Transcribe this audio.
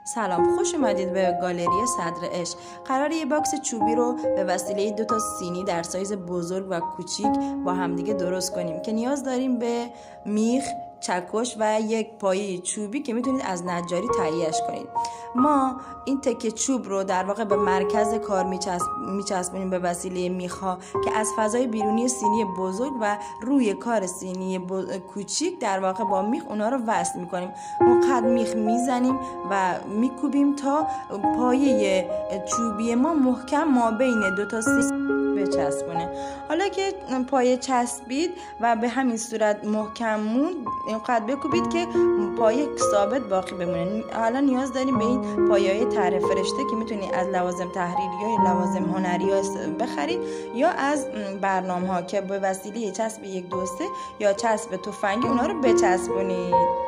سلام، خوش اومدید به گالری صدر عشق. قراره یه باکس چوبی رو به وسیله 2 سینی در سایز بزرگ و کوچیک با همدیگه درست کنیم که نیاز داریم به میخ، چکش و یک پایه چوبی که میتونید از نجاری تهیه‌اش کنید. ما این تکه چوب رو در واقع به مرکز کار میچسبونیم به وسیله میخ‌ها که از فضای بیرونی سینی بزرگ و روی کار سینی کوچیک در واقع با میخ اونا رو وصل میکنیم. اونقدر میخ میزنیم و میکوبیم تا پایه چوبی ما محکم ما بین 2 سینی بچسبونه. حالا که پایه چسبید و به همین صورت محکم موند، اینقدر بکوبید که پایه ثابت باقی بمونه. حالا نیاز داریم به این پایه‌های طرح فرشته که میتونید از لوازم تحریری یا لوازم هنری بخرید یا از برنامه‌ها که به وسیله چسب 1 2 3 یا چسب تفنگی اونا رو بچسبونید.